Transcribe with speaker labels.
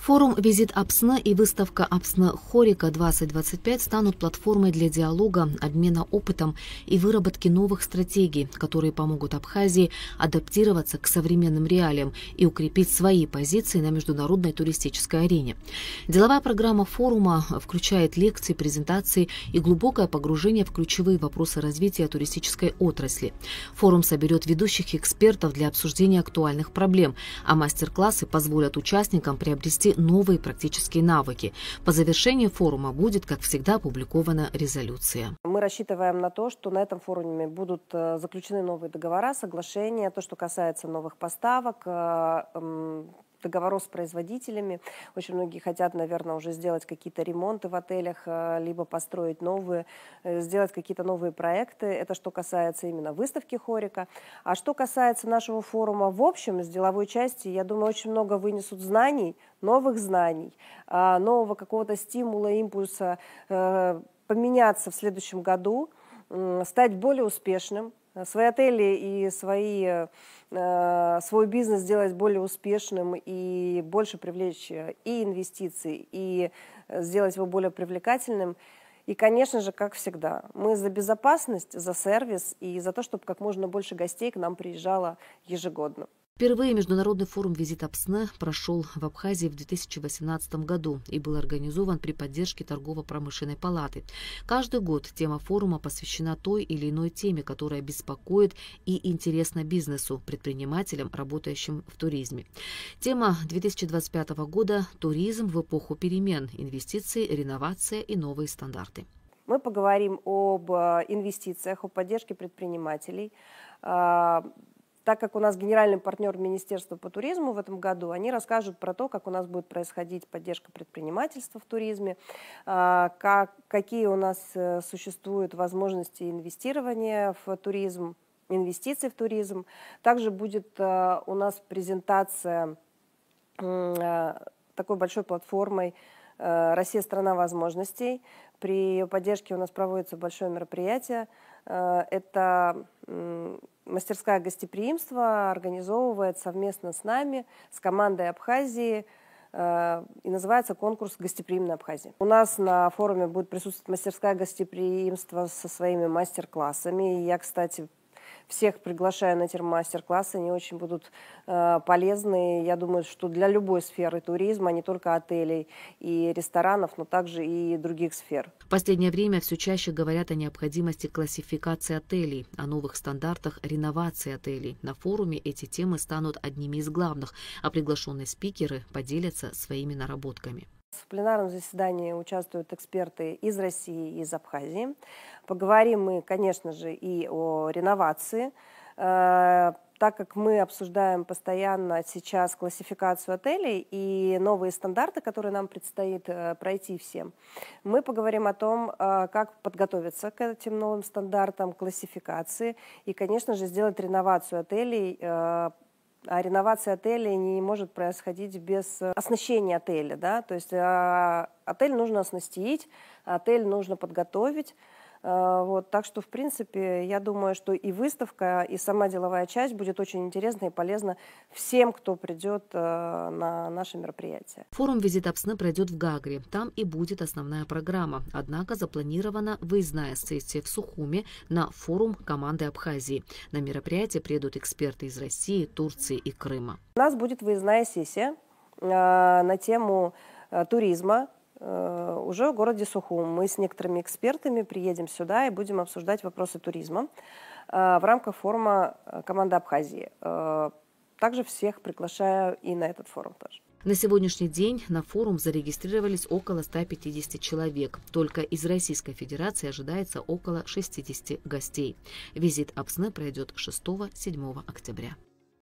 Speaker 1: Форум «Визит Апсны» и выставка «Апсны Хорика-2025» станут платформой для диалога, обмена опытом и выработки новых стратегий, которые помогут Абхазии адаптироваться к современным реалиям и укрепить свои позиции на международной туристической арене. Деловая программа форума включает лекции, презентации и глубокое погружение в ключевые вопросы развития туристической отрасли. Форум соберет ведущих экспертов для обсуждения актуальных проблем, а мастер-классы позволят участникам приобрести новые практические навыки. По завершении форума будет, как всегда, опубликована резолюция.
Speaker 2: Мы рассчитываем на то, что на этом форуме будут заключены новые договора, соглашения, то, что касается новых поставок, договоров с производителями. Очень многие хотят, наверное, уже сделать какие-то ремонты в отелях, либо построить новые, сделать какие-то новые проекты. Это что касается именно выставки Хорика. А что касается нашего форума в общем, с деловой части, я думаю, очень много вынесут знаний, новых знаний, нового какого-то стимула, импульса поменяться в следующем году, стать более успешным, свои отели и свой бизнес сделать более успешным и больше привлечь и инвестиций, и сделать его более привлекательным. И, конечно же, как всегда, мы за безопасность, за сервис и за то, чтобы как можно больше гостей к нам приезжало ежегодно.
Speaker 1: Впервые международный форум «Визит Апсны» прошел в Абхазии в 2018 году и был организован при поддержке Торгово-промышленной палаты. Каждый год тема форума посвящена той или иной теме, которая беспокоит и интересна бизнесу, предпринимателям, работающим в туризме. Тема 2025 года – туризм в эпоху перемен, инвестиции, реновация и новые стандарты.
Speaker 2: Мы поговорим об инвестициях, о поддержке предпринимателей. Так как у нас генеральный партнер Министерства по туризму в этом году, они расскажут про то, как у нас будет происходить поддержка предпринимательства в туризме, какие у нас существуют возможности инвестирования в туризм, инвестиций в туризм. Также будет у нас презентация такой большой платформой «Россия – страна возможностей». При поддержке у нас проводится большое мероприятие. Это мастерская гостеприимства организовывает совместно с нами, с командой Абхазии, и называется конкурс «Гостеприимная Абхазия». У нас на форуме будет присутствовать мастерская гостеприимства со своими мастер-классами. Я, кстати, всех приглашаю на эти мастер-классы, они очень будут полезны. Я думаю, что для любой сферы туризма, не только отелей и ресторанов, но также и других сфер.
Speaker 1: В последнее время все чаще говорят о необходимости классификации отелей, о новых стандартах реновации отелей. На форуме эти темы станут одними из главных, а приглашенные спикеры поделятся своими наработками.
Speaker 2: В пленарном заседании участвуют эксперты из России и из Абхазии. Поговорим мы, конечно же, и о реновации. Так как мы обсуждаем постоянно сейчас классификацию отелей и новые стандарты, которые нам предстоит пройти всем, мы поговорим о том, как подготовиться к этим новым стандартам классификации и, конечно же, сделать реновацию отелей. А реновация отеля не может происходить без оснащения отеля, да? То есть отель нужно оснастить, отель нужно подготовить. Вот, так что, в принципе, я думаю, что и выставка, и сама деловая часть будет очень интересна и полезна всем, кто придет на наше мероприятие.
Speaker 1: Форум «Визит Апсны» пройдет в Гагре. Там и будет основная программа. Однако запланирована выездная сессия в Сухуми на форум команды Абхазии. На мероприятие приедут эксперты из России, Турции и Крыма.
Speaker 2: У нас будет выездная сессия на тему туризма. Уже в городе Сухум. Мы с некоторыми экспертами приедем сюда и будем обсуждать вопросы туризма в рамках форума команды Абхазии. Также всех приглашаю и на этот форум тоже.
Speaker 1: На сегодняшний день на форум зарегистрировались около 150 человек. Только из Российской Федерации ожидается около 60 гостей. Визит Апсны пройдет 6-7 октября.